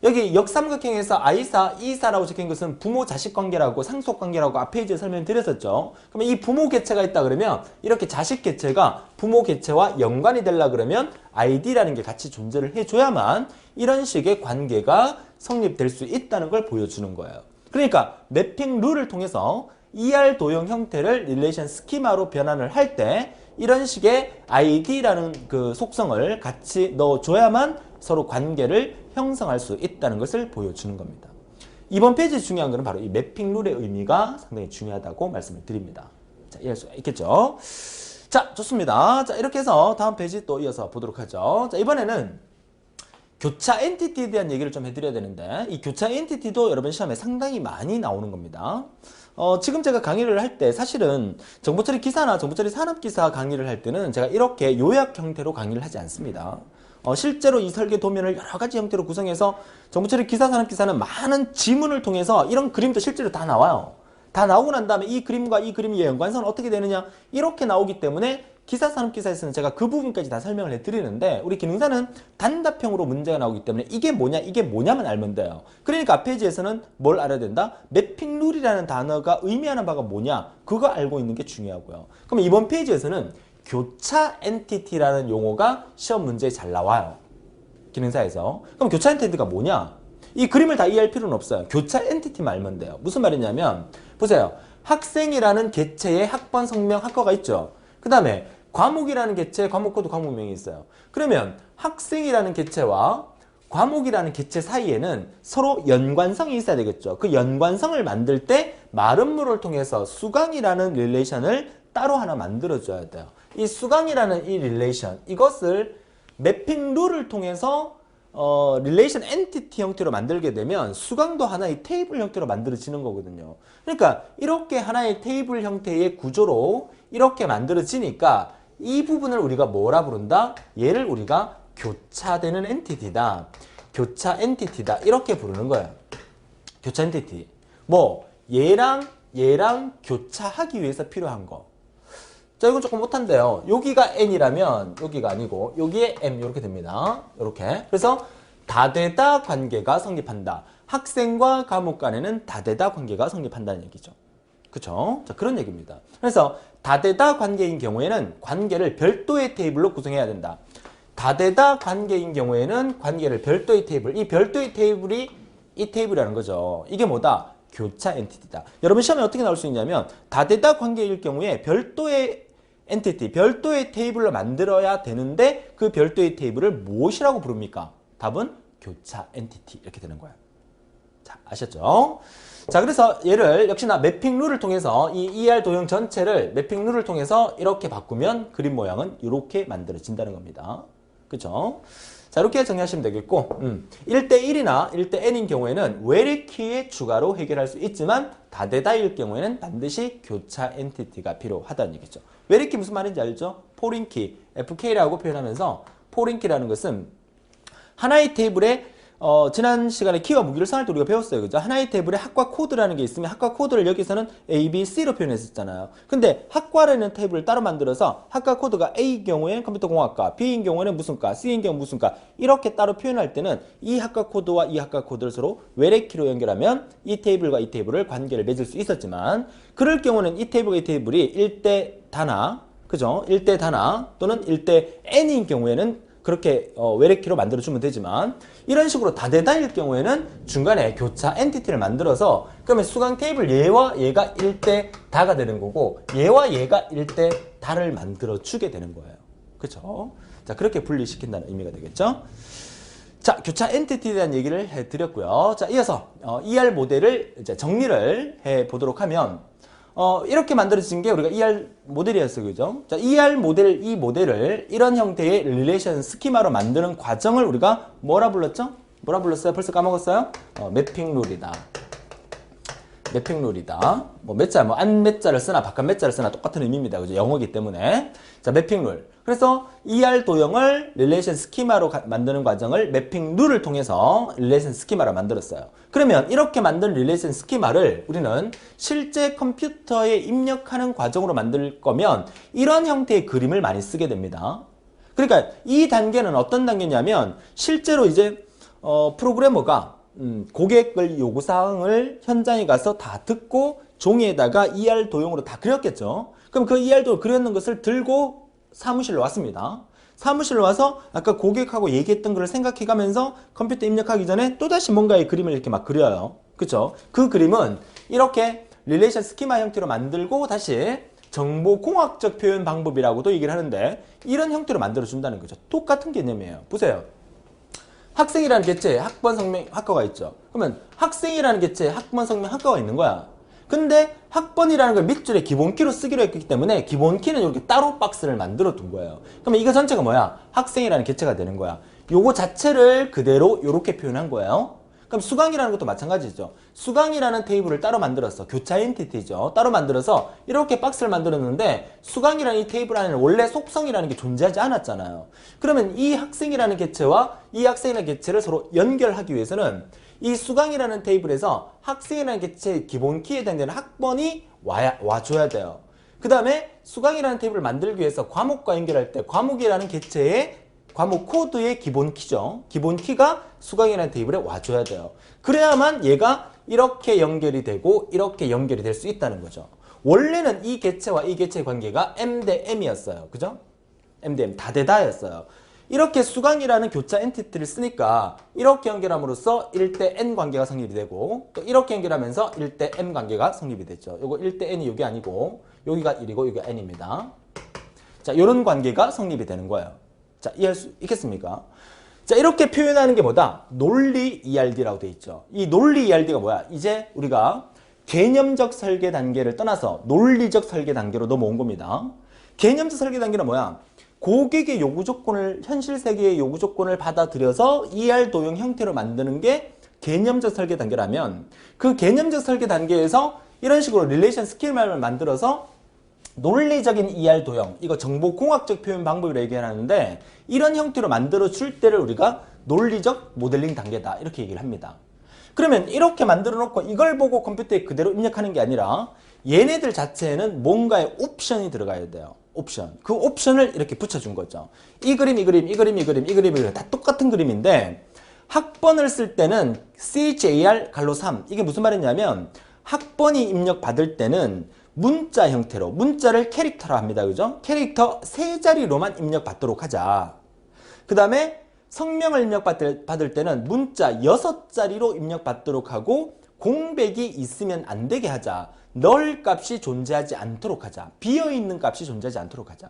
여기 역삼각형에서 I4, E4라고 적힌 것은 부모 자식 관계라고 상속 관계라고 앞 페이지에 설명드렸었죠. 그러면 이 부모 개체가 있다 그러면 이렇게 자식 개체가 부모 개체와 연관이 되려 그러면 ID라는 게 같이 존재를 해줘야만 이런 식의 관계가 성립될 수 있다는 걸 보여주는 거예요. 그러니까 매핑 룰을 통해서 ER 도형 형태를 릴레이션 스키마로 변환을 할 때 이런 식의 ID라는 그 속성을 같이 넣어줘야만 서로 관계를 형성할 수 있다는 것을 보여주는 겁니다. 이번 페이지 중요한 것은 바로 이 매핑 룰의 의미가 상당히 중요하다고 말씀을 드립니다. 자, 이해할 수가 있겠죠? 자, 좋습니다. 자, 이렇게 해서 다음 페이지 또 이어서 보도록 하죠. 자, 이번에는 교차 엔티티에 대한 얘기를 좀 해드려야 되는데 이 교차 엔티티도 여러분 시험에 상당히 많이 나오는 겁니다. 지금 제가 강의를 할 때 사실은 정보처리 기사나 정보처리 산업기사 강의를 할 때는 제가 이렇게 요약 형태로 강의를 하지 않습니다. 실제로 이 설계 도면을 여러 가지 형태로 구성해서 정보처리 기사 산업기사는 많은 지문을 통해서 이런 그림도 실제로 다 나와요. 다 나오고 난 다음에 이 그림과 이 그림의 연관성은 어떻게 되느냐 이렇게 나오기 때문에 기사 산업기사에서는 제가 그 부분까지 다 설명을 해드리는데 우리 기능사는 단답형으로 문제가 나오기 때문에 이게 뭐냐만 알면 돼요. 그러니까 앞 페이지에서는 뭘 알아야 된다? 매핑 룰이라는 단어가 의미하는 바가 뭐냐 그거 알고 있는 게 중요하고요. 그럼 이번 페이지에서는 교차 엔티티라는 용어가 시험 문제에 잘 나와요. 기능사에서. 그럼 교차 엔티티가 뭐냐? 이 그림을 다 이해할 필요는 없어요. 교차 엔티티만 알면 돼요. 무슨 말이냐면 보세요. 학생이라는 개체의 학번, 성명, 학과가 있죠. 그 다음에 과목이라는 개체, 과목 코드, 과목명이 있어요. 그러면 학생이라는 개체와 과목이라는 개체 사이에는 서로 연관성이 있어야 되겠죠. 그 연관성을 만들 때 말음물을 통해서 수강이라는 릴레이션을 따로 하나 만들어줘야 돼요. 이 수강이라는 이 릴레이션, 이것을 매핑 룰을 통해서 릴레이션 엔티티 형태로 만들게 되면 수강도 하나의 테이블 형태로 만들어지는 거거든요. 그러니까 이렇게 하나의 테이블 형태의 구조로 이렇게 만들어지니까 이 부분을 우리가 뭐라 부른다? 얘를 우리가 교차되는 엔티티다. 교차 엔티티다. 이렇게 부르는 거예요. 교차 엔티티. 뭐 얘랑 교차하기 위해서 필요한 거. 자, 이건 조금 못한데요. 여기가 n이라면 여기가 아니고 여기에 m 이렇게 됩니다. 이렇게. 그래서 다되다 관계가 성립한다. 학생과 과목 간에는 다되다 관계가 성립한다는 얘기죠. 그쵸? 자, 그런 얘기입니다. 그래서 다되다 관계인 경우에는 관계를 별도의 테이블로 구성해야 된다. 다되다 관계인 경우에는 관계를 별도의 테이블, 이 별도의 테이블이 이 테이블이라는 거죠. 이게 뭐다? 교차 엔티티다. 여러분 시험에 어떻게 나올 수 있냐면 다되다 관계일 경우에 별도의 엔티티, 별도의 테이블로 만들어야 되는데 그 별도의 테이블을 무엇이라고 부릅니까? 답은 교차 엔티티 이렇게 되는 거예요. 자, 아셨죠? 자, 그래서 얘를 역시나 매핑 룰을 통해서 이 ER 도형 전체를 매핑 룰을 통해서 이렇게 바꾸면 그림 모양은 이렇게 만들어진다는 겁니다. 그쵸? 자, 이렇게 정리하시면 되겠고 1대1이나 1대-n인 경우에는 웨리키의 추가로 해결할 수 있지만 다대다일 경우에는 반드시 교차 엔티티가 필요하다는 얘기죠. 웨리키 무슨 말인지 알죠? 포린키, FK라고 표현하면서 포린키라는 것은 하나의 테이블에 지난 시간에 키와 무기를 선할 때 우리가 배웠어요. 그죠? 하나의 테이블에 학과 코드라는 게 있으면 학과 코드를 여기서는 A, B, C로 표현했었잖아요. 근데 학과라는 테이블을 따로 만들어서 학과 코드가 A인 경우에는 컴퓨터공학과, B인 경우에는 무슨 과, C인 경우 무슨 과 이렇게 따로 표현할 때는 이 학과 코드와 이 학과 코드를 서로 외래키로 연결하면 이 테이블과 이 테이블을 관계를 맺을 수 있었지만 그럴 경우는 이 테이블과 이 테이블이 1대 다나, 그죠? 1대 다나 또는 1대 N인 경우에는 그렇게 외래키로 만들어주면 되지만 이런 식으로 다대다일 경우에는 중간에 교차 엔티티를 만들어서 그러면 수강 테이블 얘와 얘가 1대 다가 되는 거고 얘와 얘가 1대 다를 만들어주게 되는 거예요. 그렇죠? 자, 그렇게 분리시킨다는 의미가 되겠죠? 자, 교차 엔티티에 대한 얘기를 해드렸고요. 자, 이어서 ER 모델을 이제 정리를 해보도록 하면 이렇게 만들어진 게 우리가 ER 모델이었어요. 그죠? 자, ER 모델, 이 모델을 이런 형태의 릴레이션 스키마로 만드는 과정을 우리가 뭐라 불렀죠? 뭐라 불렀어요? 벌써 까먹었어요? 매핑 룰이다. 매핑 룰이다. 뭐 몇 자, 뭐 안 몇 자를 쓰나 바깥 몇 자를 쓰나 똑같은 의미입니다. 그죠? 영어기 때문에. 자, 매핑 룰. 그래서 ER 도형을 릴레이션 스키마로 만드는 과정을 매핑 룰을 통해서 릴레이션 스키마로 만들었어요. 그러면 이렇게 만든 릴레이션 스키마를 우리는 실제 컴퓨터에 입력하는 과정으로 만들 거면 이런 형태의 그림을 많이 쓰게 됩니다. 그러니까 이 단계는 어떤 단계냐면 실제로 이제 프로그래머가 고객의 요구사항을 현장에 가서 다 듣고 종이에다가 ER 도형으로 다 그렸겠죠. 그럼 그 ER 도형 그렸는 것을 들고 사무실로 왔습니다. 사무실로 와서 아까 고객하고 얘기했던 걸 생각해 가면서 컴퓨터 입력하기 전에 또다시 뭔가의 그림을 이렇게 막 그려요. 그쵸? 그 그림은 이렇게 릴레이션 스키마 형태로 만들고 다시 정보공학적 표현 방법이라고도 얘기를 하는데 이런 형태로 만들어준다는 거죠. 똑같은 개념이에요. 보세요. 학생이라는 개체에 학번, 성명, 학과가 있죠. 그러면 학생이라는 개체에 학번, 성명, 학과가 있는 거야. 근데 학번이라는 걸 밑줄에 기본키로 쓰기로 했기 때문에 기본키는 이렇게 따로 박스를 만들어 둔 거예요. 그러면 이거 전체가 뭐야? 학생이라는 개체가 되는 거야. 요거 자체를 그대로 이렇게 표현한 거예요. 그럼 수강이라는 것도 마찬가지죠. 수강이라는 테이블을 따로 만들었어. 교차 엔티티죠. 따로 만들어서 이렇게 박스를 만들었는데 수강이라는 이 테이블 안에는 원래 속성이라는 게 존재하지 않았잖아요. 그러면 이 학생이라는 개체와 이 학생이라는 개체를 서로 연결하기 위해서는 이 수강이라는 테이블에서 학생이라는 개체의 기본키에 해당되는 학번이 와줘야 돼요. 그 다음에 수강이라는 테이블을 만들기 위해서 과목과 연결할 때 과목이라는 개체의 과목 코드의 기본키죠. 기본키가 수강이라는 테이블에 와줘야 돼요. 그래야만 얘가 이렇게 연결이 되고 이렇게 연결이 될 수 있다는 거죠. 원래는 이 개체와 이 개체의 관계가 M 대 M이었어요. 그죠? M 대 M, 다대다였어요. 이렇게 수강이라는 교차 엔티티를 쓰니까 이렇게 연결함으로써 1대 N 관계가 성립이 되고 또 이렇게 연결하면서 1대 M 관계가 성립이 됐죠. 요거 1대 N이 여기 아니고 여기가 1이고 여기가 N입니다. 자, 이런 관계가 성립이 되는 거예요. 자, 이해할 수 있겠습니까? 자, 이렇게 표현하는 게 뭐다? 논리 ERD라고 되어 있죠. 이 논리 ERD가 뭐야? 이제 우리가 개념적 설계 단계를 떠나서 논리적 설계 단계로 넘어온 겁니다. 개념적 설계 단계는 뭐야? 고객의 요구 조건을, 현실 세계의 요구 조건을 받아들여서 ER 도형 형태로 만드는 게 개념적 설계 단계라면 그 개념적 설계 단계에서 이런 식으로 릴레이션 스키마를 만들어서 논리적인 ER 도형, 이거 정보공학적 표현 방법이라고 얘기하는데 이런 형태로 만들어 줄 때를 우리가 논리적 모델링 단계다 이렇게 얘기를 합니다. 그러면 이렇게 만들어 놓고 이걸 보고 컴퓨터에 그대로 입력하는 게 아니라 얘네들 자체에는 뭔가의 옵션이 들어가야 돼요. 옵션. 그 옵션을 이렇게 붙여준 거죠. 이 그림, 이 그림, 이 그림, 이 그림, 이 그림, 이 그림 다 똑같은 그림인데 학번을 쓸 때는 CHAR 갈로 3 이게 무슨 말이냐면 학번이 입력받을 때는 문자 형태로 문자를 캐릭터로 합니다. 그죠? 캐릭터 3자리로만 입력받도록 하자. 그 다음에 성명을 입력받을 때는 문자 6자리로 입력받도록 하고 공백이 있으면 안 되게 하자. 널 값이 존재하지 않도록 하자. 비어있는 값이 존재하지 않도록 하자.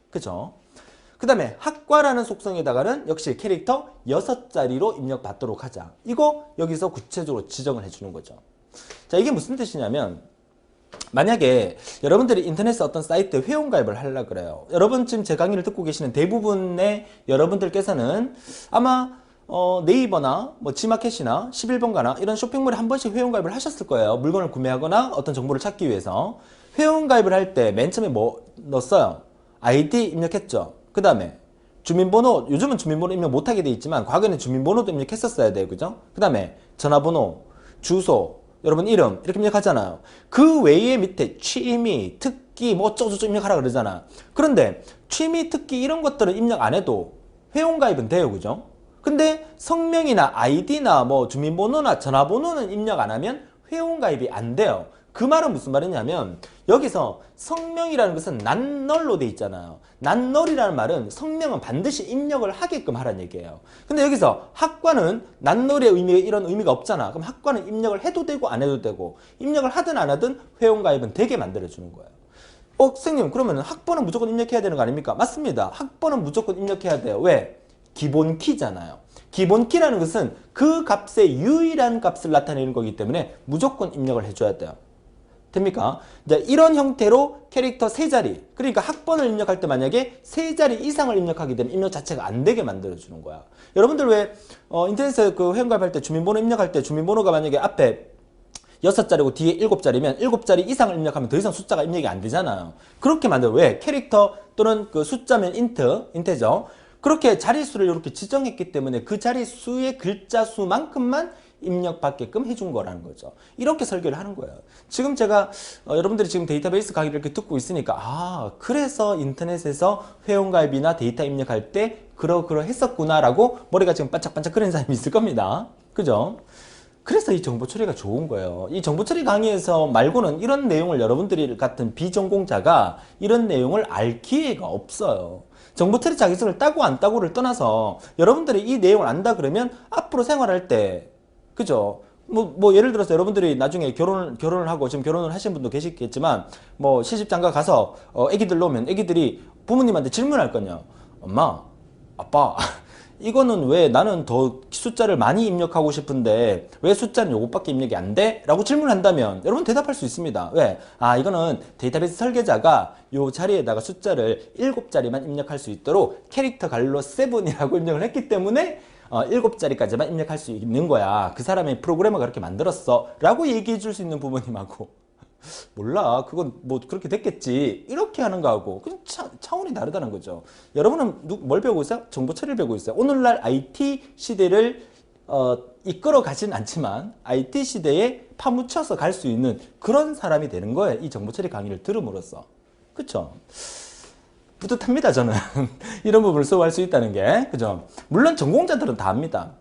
그죠? 그 다음에 학과라는 속성에다가는 역시 캐릭터 6자리로 입력받도록 하자. 이거 여기서 구체적으로 지정을 해주는 거죠. 자, 이게 무슨 뜻이냐면 만약에 여러분들이 인터넷에 어떤 사이트에 회원가입을 하려고 그래요. 여러분 지금 제 강의를 듣고 계시는 대부분의 여러분들께서는 아마 네이버나 뭐 지마켓이나 11번가나 이런 쇼핑몰에 한 번씩 회원가입을 하셨을 거예요. 물건을 구매하거나 어떤 정보를 찾기 위해서. 회원가입을 할 때 맨 처음에 뭐 넣었어요? 아이디 입력했죠. 그 다음에 주민번호, 요즘은 주민번호 입력 못하게 돼 있지만 과거에는 주민번호도 입력했었어야 돼요. 그죠? 그 다음에 전화번호, 주소, 여러분 이름 이렇게 입력하잖아요. 그 외에 밑에 취미, 특기 뭐 어쩌고저쩌고 입력하라 그러잖아. 그런데 취미, 특기 이런 것들은 입력 안 해도 회원가입은 돼요. 그죠? 근데 성명이나 아이디나 뭐 주민번호나 전화번호는 입력 안 하면 회원가입이 안 돼요. 그 말은 무슨 말이냐면 여기서 성명이라는 것은 난널로 돼 있잖아요. 난널이라는 말은 성명은 반드시 입력을 하게끔 하라는 얘기예요. 근데 여기서 학과는 난널의 의미가 이런 의미가 없잖아. 그럼 학과는 입력을 해도 되고 안 해도 되고 입력을 하든 안 하든 회원가입은 되게 만들어주는 거예요. 선생님 그러면 학번은 무조건 입력해야 되는 거 아닙니까? 맞습니다. 학번은 무조건 입력해야 돼요. 왜? 기본키잖아요. 기본키라는 것은 그 값의 유일한 값을 나타내는 거기 때문에 무조건 입력을 해줘야 돼요. 됩니까? 이제 이런 형태로 캐릭터 세 자리, 그러니까 학번을 입력할 때 만약에 세 자리 이상을 입력하게 되면 입력 자체가 안 되게 만들어주는 거야. 여러분들 왜 인터넷에 그 회원가입할 때 주민번호 입력할 때 주민번호가 만약에 앞에 6자리고 뒤에 7자리면 7자리 이상을 입력하면 더 이상 숫자가 입력이 안 되잖아요. 그렇게 만들어. 왜? 캐릭터 또는 그 숫자면 인테저. 그렇게 자릿수를 이렇게 지정했기 때문에 그 자릿수의 글자 수만큼만 입력받게끔 해준 거라는 거죠. 이렇게 설계를 하는 거예요. 지금 제가 여러분들이 지금 데이터베이스 강의를 이렇게 듣고 있으니까 그래서 인터넷에서 회원가입이나 데이터 입력할 때 그러했었구나 라고 머리가 지금 반짝반짝 거리는 사람이 있을 겁니다. 그죠? 그래서 이 정보 처리가 좋은 거예요. 이 정보 처리 강의에서 말고는 이런 내용을 여러분들이 같은 비전공자가 이런 내용을 알 기회가 없어요. 정보 처리 자격증을 따고 안 따고를 떠나서 여러분들이 이 내용을 안다 그러면 앞으로 생활할 때, 그죠? 뭐 예를 들어서 여러분들이 나중에 결혼을 하고 지금 결혼을 하신 분도 계시겠지만 뭐 시집장가 가서 애기들 놓으면 애기들이 부모님한테 질문할 거냐. 엄마, 아빠, 이거는 왜 나는 더 숫자를 많이 입력하고 싶은데 왜 숫자는 요것밖에 입력이 안 돼? 라고 질문한다면 여러분 대답할 수 있습니다. 왜? 이거는 데이터베이스 설계자가 요 자리에다가 숫자를 7자리만 입력할 수 있도록 캐릭터 갈로 7이라고 입력을 했기 때문에 7자리까지만 입력할 수 있는 거야. 그 사람의 프로그래머가 그렇게 만들었어 라고 얘기해 줄 수 있는 부모님하고 몰라, 그건 뭐 그렇게 됐겠지, 이렇게 하는 거하고 그냥 차원이 다르다는 거죠. 여러분은 뭘 배우고 있어요? 정보 처리를 배우고 있어요. 오늘날 IT 시대를 이끌어 가진 않지만 IT 시대에 파묻혀서 갈 수 있는 그런 사람이 되는 거예요. 이 정보 처리 강의를 들음으로써. 그쵸? 뿌듯합니다, 저는. 이런 부분을 수업할 수 있다는 게. 그죠? 물론 전공자들은 다 합니다.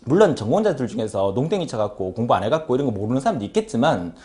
물론 전공자들 중에서 농땡이 쳐갖고 공부 안 해갖고 이런 거 모르는 사람도 있겠지만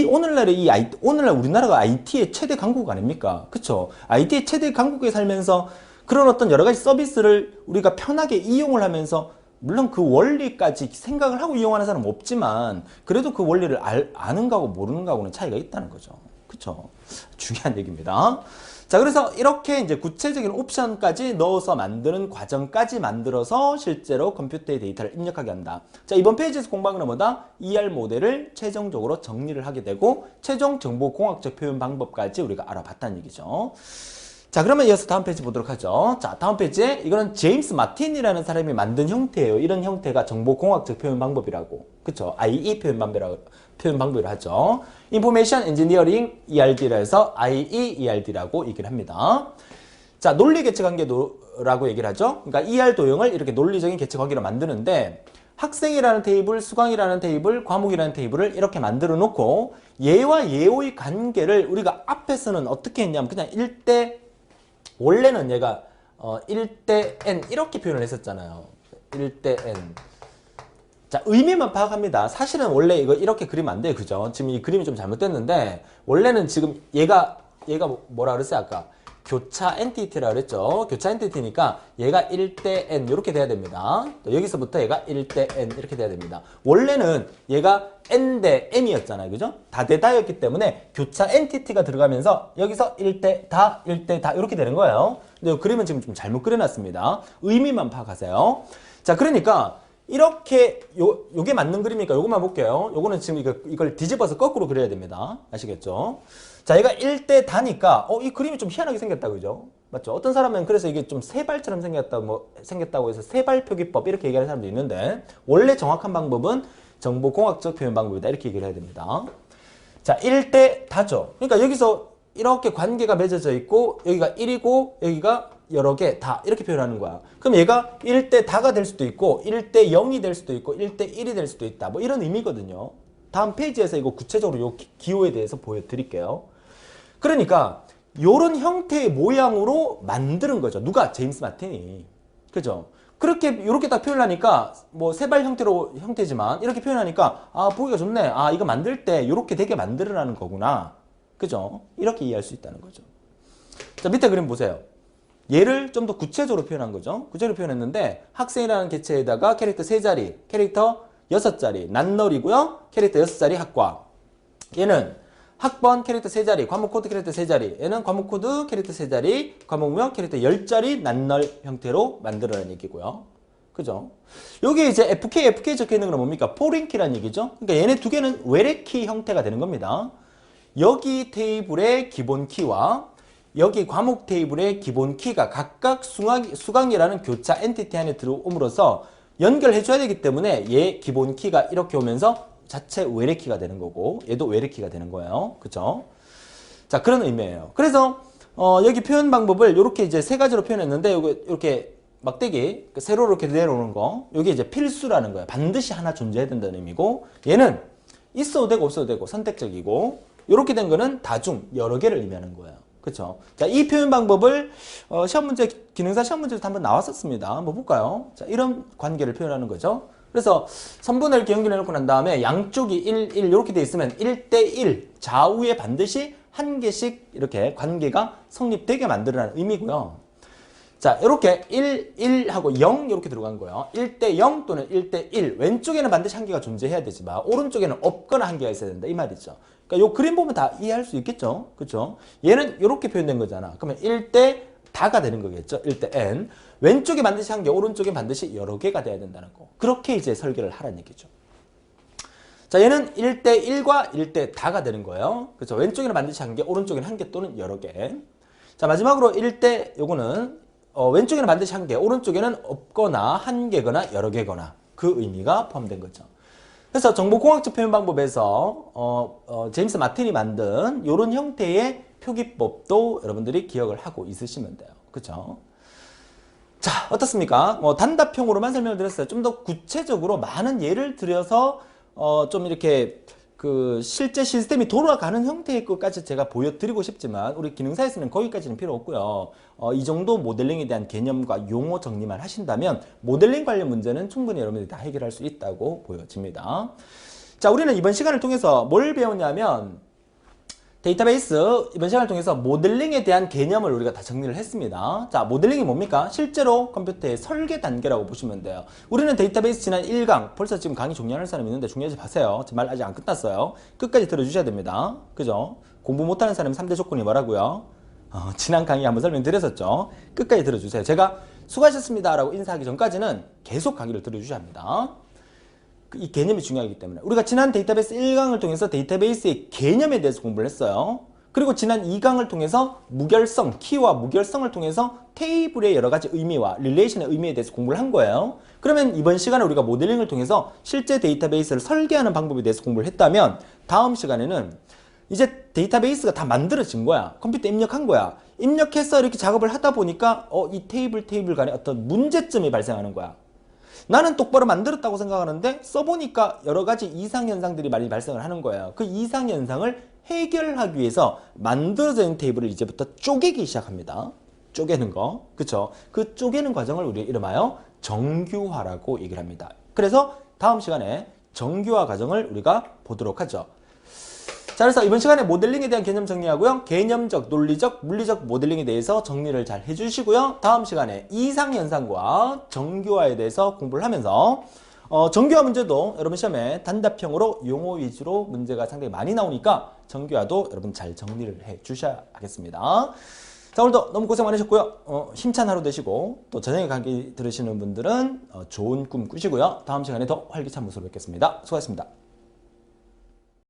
오늘날 우리나라가 IT의 최대 강국 아닙니까? 그쵸? IT의 최대 강국에 살면서 그런 어떤 여러 가지 서비스를 우리가 편하게 이용을 하면서 물론 그 원리까지 생각을 하고 이용하는 사람은 없지만 그래도 그 원리를 아는 거하고 모르는 거하고는 차이가 있다는 거죠. 그쵸? 중요한 얘기입니다. 자, 그래서 이렇게 이제 구체적인 옵션까지 넣어서 만드는 과정까지 만들어서 실제로 컴퓨터의 데이터를 입력하게 한다. 자, 이번 페이지에서 공부한 건 뭐다? ER 모델을 최종적으로 정리를 하게 되고 최종 정보공학적 표현 방법까지 우리가 알아봤다는 얘기죠. 자, 그러면 이어서 다음 페이지 보도록 하죠. 자, 다음 페이지에 이거는 제임스 마틴이라는 사람이 만든 형태예요. 이런 형태가 정보공학적 표현 방법이라고. 그쵸? IE 표현 방법이라고 하죠. Information Engineering ERD라 해서 IEERD라고 얘기를 합니다. 자, 논리 계측 관계라고 얘기를 하죠. 그러니까 ER 도형을 이렇게 논리적인 계측 관계로 만드는데 학생이라는 테이블, 수강이라는 테이블, 과목이라는 테이블을 이렇게 만들어 놓고 얘와 얘의 관계를 우리가 앞에서는 어떻게 했냐면 그냥 원래는 얘가 1대 n 이렇게 표현을 했었잖아요. 1대 n. 자, 의미만 파악합니다. 사실은 원래 이거 이렇게 그리면 안 돼요. 그죠? 지금 이 그림이 좀 잘못됐는데 원래는 지금 얘가 뭐라 그랬어요? 아까 교차 엔티티라고 그랬죠? 교차 엔티티니까 얘가 1대 n 이렇게 돼야 됩니다. 여기서부터 얘가 1대 n 이렇게 돼야 됩니다. 원래는 얘가 n 대 m이었잖아요. 그죠? 다대다였기 때문에 교차 엔티티가 들어가면서 여기서 1대 다 이렇게 되는 거예요. 근데 이 그림은 지금 좀 잘못 그려놨습니다. 의미만 파악하세요. 자, 그러니까 이렇게 요게 맞는 그림이니까 요것만 볼게요. 요거는 지금 이걸 뒤집어서 거꾸로 그려야 됩니다. 아시겠죠? 자, 얘가 1대 다니까 이 그림이 좀 희한하게 생겼다, 그죠? 맞죠? 어떤 사람은 그래서 이게 좀 세발처럼 생겼다고 해서 세발 표기법 이렇게 얘기하는 사람도 있는데 원래 정확한 방법은 정보공학적 표현 방법이다, 이렇게 얘기를 해야 됩니다. 자, 1대 다죠. 그러니까 여기서 이렇게 관계가 맺어져 있고 여기가 1이고 여기가 여러 개 다 이렇게 표현하는 거야. 그럼 얘가 1대 다가 될 수도 있고 1대 0이 될 수도 있고 1대 1이 될 수도 있다. 뭐 이런 의미거든요. 다음 페이지에서 이거 구체적으로 요 기호에 대해서 보여드릴게요. 그러니까 요런 형태의 모양으로 만드는 거죠. 누가? 제임스 마틴이. 그죠? 이렇게 딱 표현하니까 뭐 세발 형태지만 이렇게 표현하니까 보기가 좋네. 이거 만들 때 이렇게 되게 만들으라는 거구나. 그죠? 이렇게 이해할 수 있다는 거죠. 자, 밑에 그림 보세요. 얘를 좀 더 구체적으로 표현한 거죠. 구체적으로 표현했는데 학생이라는 개체에다가 캐릭터 3자리, 캐릭터 6자리, 난널이고요. 캐릭터 6자리 학과. 얘는 학번 캐릭터 3자리, 과목 코드 캐릭터 3자리. 얘는 과목 코드 캐릭터 3자리, 과목명 캐릭터 10자리 난널 형태로 만들어라는 얘기고요. 그죠? 여기 이제 FK 적혀 있는 건 뭡니까? 포린키라는 얘기죠. 그러니까 얘네 두 개는 외래키 형태가 되는 겁니다. 여기 테이블의 기본 키와 여기 과목 테이블의 기본 키가 각각 수강이라는 교차 엔티티 안에 들어옴으로써 연결해 줘야 되기 때문에 얘 기본 키가 이렇게 오면서 자체 외래 키가 되는 거고 얘도 외래 키가 되는 거예요. 그죠? 자, 그런 의미예요. 그래서 여기 표현 방법을 이렇게 이제 세 가지로 표현했는데 이렇게 막대기 세로로 이렇게 내려오는 거 이게 이제 필수라는 거예요. 반드시 하나 존재해야 된다는 의미고 얘는 있어도 되고 없어도 되고 선택적이고 이렇게 된 거는 다중 여러 개를 의미하는 거예요. 그렇죠? 자, 이 표현 방법을 시험 문제 기능사 시험 문제에서 한번 나왔었습니다. 한번 볼까요? 자, 이런 관계를 표현하는 거죠. 그래서 선분을 이렇게 연결해 놓고 난 다음에 양쪽이 1, 1 이렇게 돼 있으면 1대1 좌우에 반드시 한 개씩 이렇게 관계가 성립되게 만들어라는 의미고요. 자, 이렇게 1, 1 하고 0 이렇게 들어간 거예요. 1대0 또는 1대1 왼쪽에는 반드시 한 개가 존재해야 되지만 오른쪽에는 없거나 한 개가 있어야 된다 이 말이죠. 그러니까 요 그림 보면 다 이해할 수 있겠죠. 그렇죠? 얘는 이렇게 표현된 거잖아. 그러면 1대 다가 되는 거겠죠. 1대 n. 왼쪽에 반드시 한 개, 오른쪽에 반드시 여러 개가 돼야 된다는 거. 그렇게 이제 설계를 하라는 얘기죠. 자, 얘는 1대1과 1대 다가 되는 거예요. 그렇죠? 왼쪽에는 반드시 한 개, 오른쪽에는 한 개 또는 여러 개. 자, 마지막으로 1대 요거는 왼쪽에는 반드시 한 개, 오른쪽에는 없거나 한 개거나 여러 개거나 그 의미가 포함된 거죠. 그래서 정보공학적 표현 방법에서 제임스 마틴이 만든 이런 형태의 표기법도 여러분들이 기억을 하고 있으시면 돼요. 그렇죠? 자, 어떻습니까? 단답형으로만 설명을 드렸어요. 좀 더 구체적으로 많은 예를 들여서 좀 이렇게 그 실제 시스템이 돌아가는 형태의 것까지 제가 보여드리고 싶지만 우리 기능사에서는 거기까지는 필요 없고요. 이 정도 모델링에 대한 개념과 용어 정리만 하신다면 모델링 관련 문제는 충분히 여러분들이 다 해결할 수 있다고 보여집니다. 자, 우리는 이번 시간을 통해서 뭘 배웠냐면 데이터베이스 이번 시간을 통해서 모델링에 대한 개념을 우리가 다 정리를 했습니다. 자, 모델링이 뭡니까? 실제로 컴퓨터의 설계 단계라고 보시면 돼요. 우리는 데이터베이스 지난 1강, 벌써 지금 강의 종료하는 사람이 있는데 중요하지 마세요. 제 말 아직 안 끝났어요. 끝까지 들어주셔야 됩니다. 그죠? 공부 못하는 사람이 3대 조건이 뭐라고요? 지난 강의 한번 설명드렸었죠. 끝까지 들어주세요. 제가 수고하셨습니다 라고 인사하기 전까지는 계속 강의를 들어주셔야 합니다. 이 개념이 중요하기 때문에 우리가 지난 데이터베이스 1강을 통해서 데이터베이스의 개념에 대해서 공부를 했어요. 그리고 지난 2강을 통해서 무결성, 키와 무결성을 통해서 테이블의 여러 가지 의미와 릴레이션의 의미에 대해서 공부를 한 거예요. 그러면 이번 시간에 우리가 모델링을 통해서 실제 데이터베이스를 설계하는 방법에 대해서 공부를 했다면 다음 시간에는 이제 데이터베이스가 다 만들어진 거야. 컴퓨터에 입력한 거야. 입력해서 이렇게 작업을 하다 보니까 이 테이블 간에 어떤 문제점이 발생하는 거야. 나는 똑바로 만들었다고 생각하는데 써보니까 여러 가지 이상현상들이 많이 발생을 하는 거예요. 그 이상현상을 해결하기 위해서 만들어진 테이블을 이제부터 쪼개기 시작합니다. 쪼개는 거. 그쵸? 그 쪼개는 과정을 우리가 이름하여 정규화라고 얘기를 합니다. 그래서 다음 시간에 정규화 과정을 우리가 보도록 하죠. 자, 그래서 이번 시간에 모델링에 대한 개념 정리하고요. 개념적, 논리적, 물리적 모델링에 대해서 정리를 잘 해주시고요. 다음 시간에 이상현상과 정규화에 대해서 공부를 하면서 정규화 문제도 여러분 시험에 단답형으로 용어 위주로 문제가 상당히 많이 나오니까 정규화도 여러분 잘 정리를 해 주셔야 하겠습니다. 자, 오늘도 너무 고생 많으셨고요. 힘찬 하루 되시고 또 저녁에 강의 들으시는 분들은 좋은 꿈 꾸시고요. 다음 시간에 더 활기찬 모습으로 뵙겠습니다. 수고하셨습니다.